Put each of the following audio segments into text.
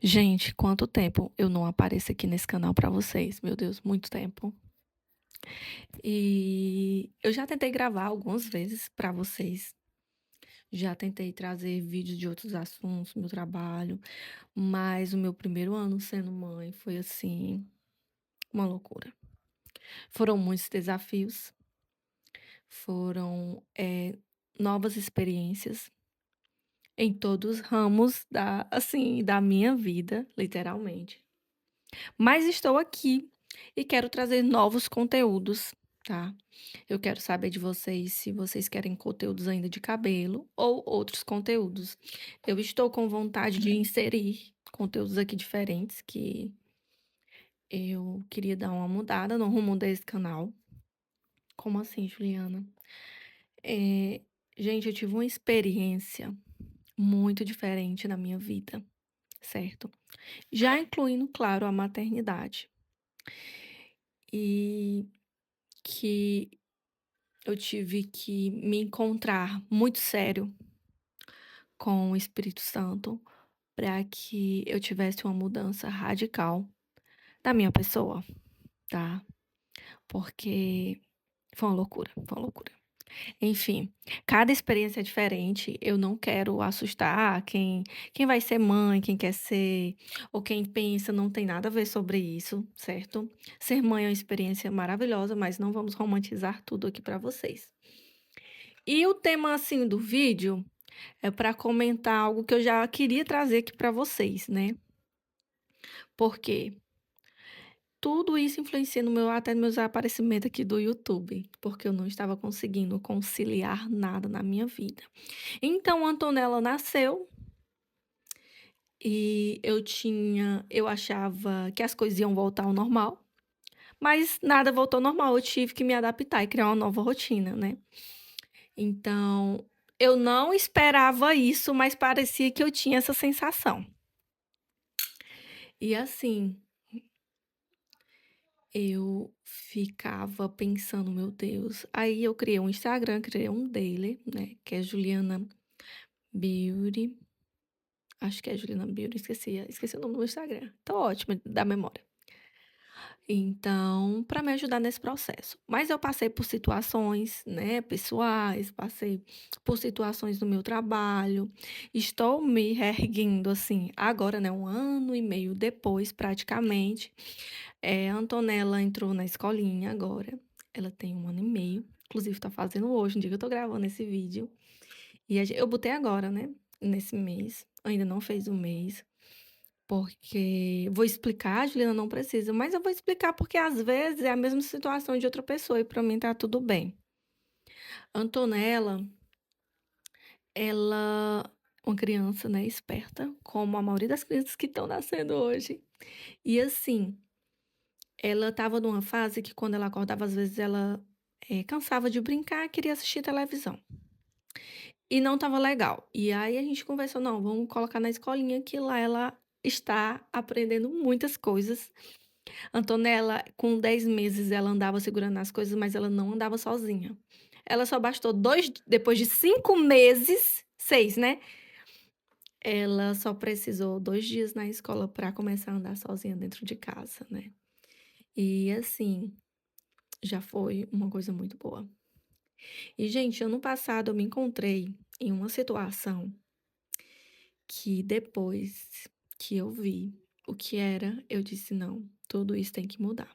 Gente, quanto tempo eu não apareço aqui nesse canal pra vocês? Meu Deus, muito tempo. E eu já tentei gravar algumas vezes pra vocês. Já tentei trazer vídeos de outros assuntos, meu trabalho, mas o meu primeiro ano sendo mãe foi assim, uma loucura. Foram muitos desafios, foram novas experiências em todos os ramos da minha vida, literalmente. Mas estou aqui e quero trazer novos conteúdos, tá? Eu quero saber de vocês se vocês querem conteúdos ainda de cabelo ou outros conteúdos. Eu estou com vontade de inserir conteúdos aqui diferentes que eu queria dar uma mudada no rumo desse canal. Como assim, Juliana? É, gente, eu tive uma experiência muito diferente na minha vida, certo? Já incluindo, claro, a maternidade. E que eu tive que me encontrar muito sério com o Espírito Santo para que eu tivesse uma mudança radical da minha pessoa, tá? Porque foi uma loucura, foi uma loucura. Enfim, cada experiência é diferente. Eu não quero assustar quem vai ser mãe, quem quer ser, ou quem pensa, não tem nada a ver sobre isso, certo? Ser mãe é uma experiência maravilhosa, mas não vamos romantizar tudo aqui para vocês. E o tema, assim, do vídeo é para comentar algo que eu já queria trazer aqui para vocês, né? Porque tudo isso influencia no meu até no meu aparecimento aqui do YouTube, porque eu não estava conseguindo conciliar nada na minha vida. Então, a Antonella nasceu e eu achava que as coisas iam voltar ao normal, mas nada voltou ao normal. Eu tive que me adaptar e criar uma nova rotina, né? Então, eu não esperava isso, mas parecia que eu tinha essa sensação. E assim, eu ficava pensando, meu Deus. Aí eu criei um Instagram, criei um daily, né? Que é Juliana Beauty. Acho que é Juliana Beauty, esqueci o nome do Instagram. Tô ótima da memória. Então, para me ajudar nesse processo. Mas eu passei por situações, né, pessoais, passei por situações no meu trabalho. Estou me reerguendo, assim, agora, né, 1 ano e meio depois, praticamente. A Antonella entrou na escolinha agora. Ela tem 1 ano e meio. Inclusive, tá fazendo hoje, no dia que eu tô gravando esse vídeo. E eu botei agora, né, nesse mês. Ainda não fez um mês. Porque vou explicar, Juliana, não precisa, mas eu vou explicar porque às vezes é a mesma situação de outra pessoa e para mim tá tudo bem. Antonella, ela uma criança, né, esperta, como a maioria das crianças que estão nascendo hoje. E assim, ela estava numa fase que quando ela acordava, às vezes ela cansava de brincar, queria assistir televisão. E não estava legal. E aí a gente conversou, não, vamos colocar na escolinha que lá ela está aprendendo muitas coisas. Antonella, com 10 meses, ela andava segurando as coisas, mas ela não andava sozinha. Ela só bastou depois de 5 meses, 6, né? Ela só precisou 2 dias na escola para começar a andar sozinha dentro de casa, né? E assim, já foi uma coisa muito boa. E, gente, ano passado eu me encontrei em uma situação que depois que eu vi o que era, eu disse: não, tudo isso tem que mudar.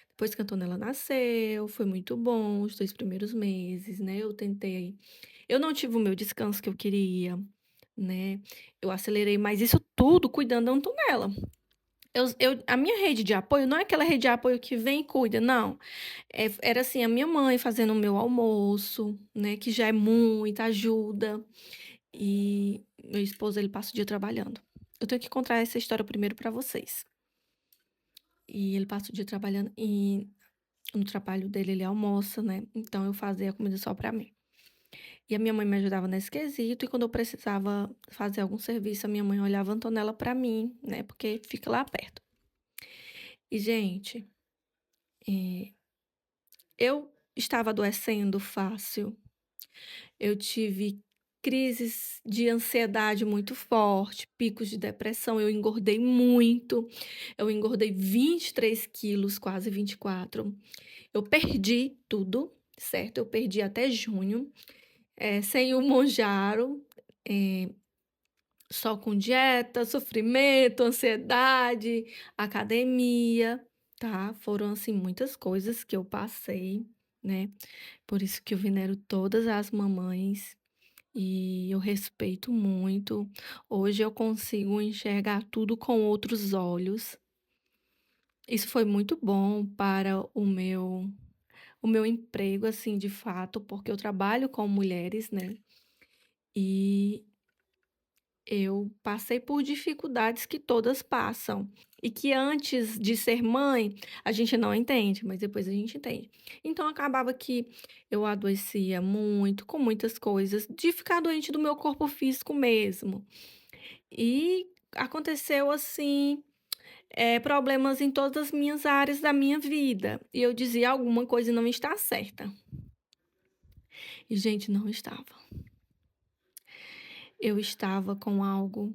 Depois que a Antonella nasceu, foi muito bom os 2 primeiros meses, né, eu não tive o meu descanso que eu queria, né, eu acelerei, mas isso tudo cuidando da Antonella. A minha rede de apoio não é aquela rede de apoio que vem e cuida, não. Era assim, a minha mãe fazendo o meu almoço, né, que já é muita ajuda, e meu esposo, ele passa o dia trabalhando. Eu tenho que contar essa história primeiro para vocês. E ele passa o dia trabalhando e no trabalho dele ele almoça, né? Então eu fazia a comida só pra mim. E a minha mãe me ajudava nesse quesito, e quando eu precisava fazer algum serviço, a minha mãe olhava a Antonella pra mim, né? Porque fica lá perto. E, gente, eu estava adoecendo fácil. Eu tive. crises de ansiedade muito forte, picos de depressão, eu engordei muito, eu engordei 23 quilos, quase 24. Eu perdi tudo, certo? Eu perdi até junho, sem o Monjaro, eh, só com dieta, sofrimento, ansiedade, academia, tá? Foram, assim, muitas coisas que eu passei, né? Por isso que eu venero todas as mamães e eu respeito muito. Hoje eu consigo enxergar tudo com outros olhos. Isso foi muito bom para o meu emprego, assim, de fato, porque eu trabalho com mulheres, né? E eu passei por dificuldades que todas passam. E que antes de ser mãe, a gente não entende, mas depois a gente entende. Então acabava que eu adoecia muito, com muitas coisas, de ficar doente do meu corpo físico mesmo. E aconteceu assim, problemas em todas as minhas áreas da minha vida. E eu dizia: "Alguma coisa não está certa". E, gente, não estava. Eu estava com algo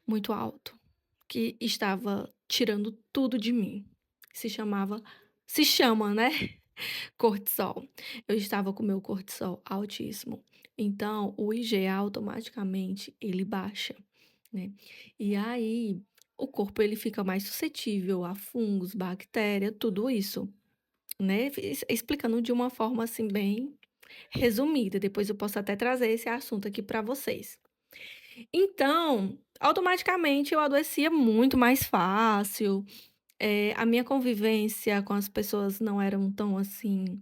muito alto, que estava tirando tudo de mim. Se chama, né, cortisol. Eu estava com meu cortisol altíssimo. Então, o IgA automaticamente ele baixa, né. E aí, o corpo ele fica mais suscetível a fungos, bactéria, tudo isso, né, explicando de uma forma, assim, bem resumida, depois eu posso até trazer esse assunto aqui para vocês. Então, automaticamente eu adoecia muito mais fácil, a minha convivência com as pessoas não eram tão, assim,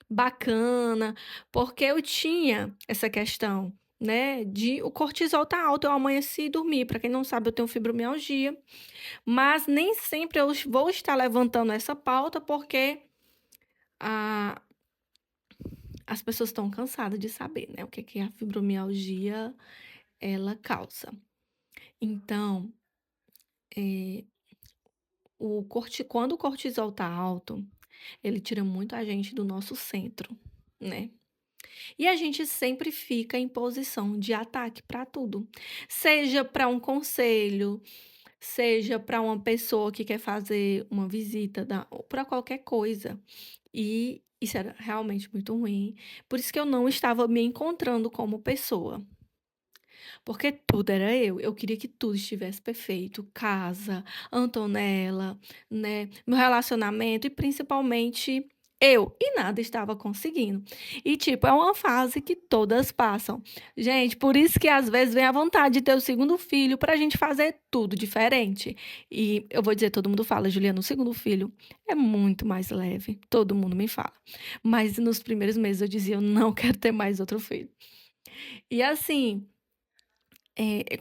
bacana, porque eu tinha essa questão, né, de o cortisol tá alto, eu amanheci e dormi. Para quem não sabe, eu tenho fibromialgia, mas nem sempre eu vou estar levantando essa pauta, porque a as pessoas estão cansadas de saber, né, o que que a fibromialgia ela causa. Então, eh, quando o cortisol tá alto, ele tira muito a gente do nosso centro, né. E a gente sempre fica em posição de ataque para tudo, seja para um conselho, seja para uma pessoa que quer fazer uma visita ou para qualquer coisa. E isso era realmente muito ruim, por isso que eu não estava me encontrando como pessoa. Porque tudo era eu queria que tudo estivesse perfeito, casa, Antonella, né, meu relacionamento e principalmente eu, e nada estava conseguindo. E tipo, é uma fase que todas passam. Gente, por isso que às vezes vem a vontade de ter o segundo filho pra gente fazer tudo diferente. E eu vou dizer, todo mundo fala: "Juliana, o segundo filho é muito mais leve", todo mundo me fala. Mas nos primeiros meses eu dizia: "Eu não quero ter mais outro filho". E assim,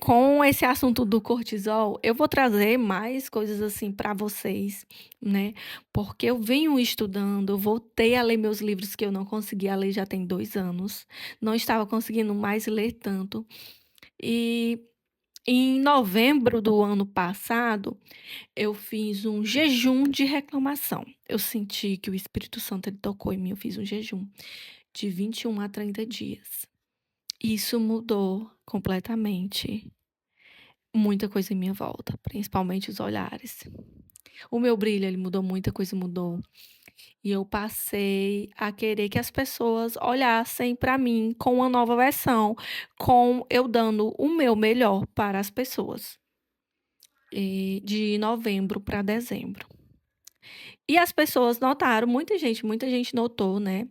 com esse assunto do cortisol, eu vou trazer mais coisas assim para vocês, né? Porque eu venho estudando, eu voltei a ler meus livros que eu não conseguia ler já tem 2 anos, não estava conseguindo mais ler tanto. E em novembro do ano passado, eu fiz um jejum de reclamação. Eu senti que o Espírito Santo ele tocou em mim, eu fiz um jejum de 21 a 30 dias. Isso mudou completamente muita coisa em minha volta, principalmente os olhares. O meu brilho, ele mudou, muita coisa mudou. E eu passei a querer que as pessoas olhassem para mim com uma nova versão, com eu dando o meu melhor para as pessoas. De novembro para dezembro. E as pessoas notaram, muita gente notou, né,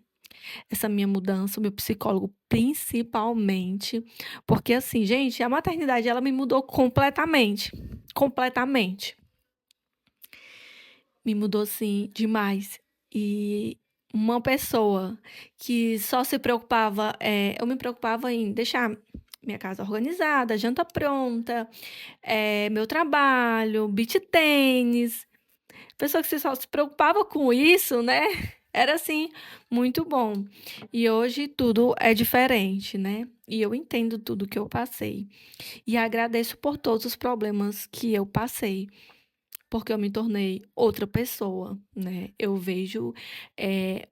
essa minha mudança, o meu psicólogo principalmente, porque assim, gente, a maternidade ela me mudou completamente, completamente. Me mudou assim demais. E uma pessoa que só se preocupava, eu me preocupava em deixar minha casa organizada, janta pronta, meu trabalho, beach tênis. Pessoa que só se preocupava com isso, né? Era assim, muito bom. E hoje tudo é diferente, né? E eu entendo tudo que eu passei. E agradeço por todos os problemas que eu passei, porque eu me tornei outra pessoa, né? Eu vejo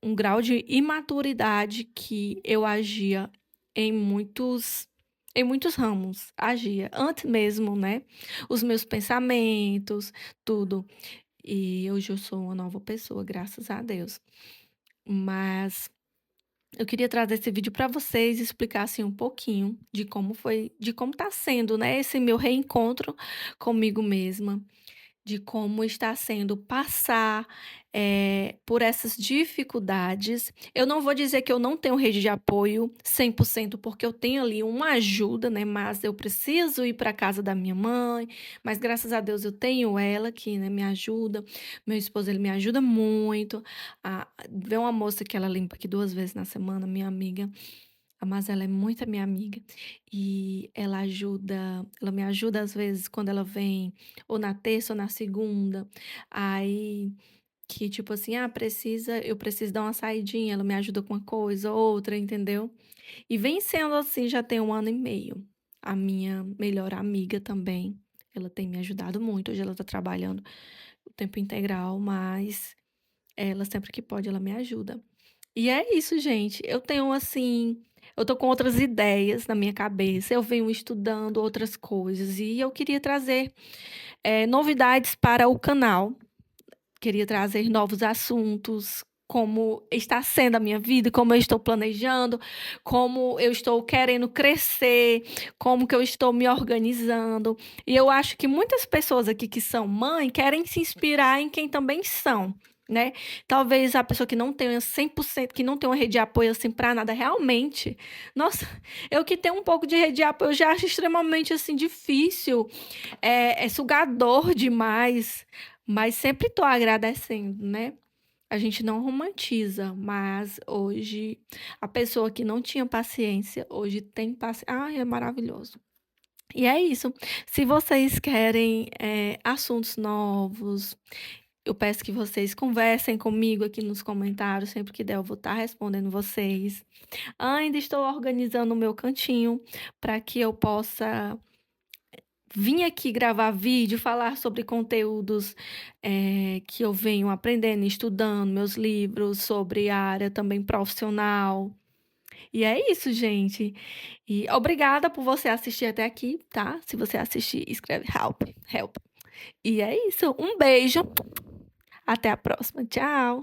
um grau de imaturidade que eu agia em muitos em muitos ramos, agia. Antes mesmo, né, os meus pensamentos, tudo. E hoje eu sou uma nova pessoa, graças a Deus. Mas eu queria trazer esse vídeo para vocês e explicar, assim, um pouquinho de como tá sendo, né, esse meu reencontro comigo mesma. De como está sendo passar, por essas dificuldades. Eu não vou dizer que eu não tenho rede de apoio 100% porque eu tenho ali uma ajuda, né, mas eu preciso ir para casa da minha mãe, mas graças a Deus eu tenho ela que, né, me ajuda. Meu esposo, ele me ajuda muito. Vem uma moça que ela limpa aqui 2 vezes na semana, minha amiga, mas ela é muito minha amiga, e ela me ajuda às vezes quando ela vem ou na terça ou na segunda, aí que tipo assim: "Ah, eu preciso dar uma saidinha", ela me ajuda com uma coisa ou outra, entendeu. E vem sendo assim já tem 1 ano e meio. A minha melhor amiga também, ela tem me ajudado muito, hoje ela tá trabalhando o tempo integral, mas ela sempre que pode ela me ajuda. E é isso, gente. Eu tô com outras ideias na minha cabeça, eu venho estudando outras coisas e eu queria trazer, novidades para o canal. Queria trazer novos assuntos, como está sendo a minha vida, como eu estou planejando, como eu estou querendo crescer, como que eu estou me organizando. E eu acho que muitas pessoas aqui que são mãe querem se inspirar em quem também são, né. Talvez a pessoa que não tenha 100%, que não tem uma rede de apoio, assim, para nada, realmente, nossa, eu que tenho um pouco de rede de apoio, eu já acho extremamente, assim, difícil, é sugador demais, mas sempre tô agradecendo, né. A gente não romantiza, mas hoje a pessoa que não tinha paciência, hoje tem paciência. Ai, é maravilhoso. E é isso. Se vocês querem, assuntos novos, eu peço que vocês conversem comigo aqui nos comentários, sempre que der eu vou estar respondendo vocês. Ainda estou organizando o meu cantinho para que eu possa vim aqui gravar vídeo, falar sobre conteúdos, que eu venho aprendendo, estudando, meus livros sobre a área também profissional. E é isso, gente. E obrigada por você assistir até aqui, tá? Se você assistir, escreve help, help. E é isso. Um beijo. Até a próxima. Tchau.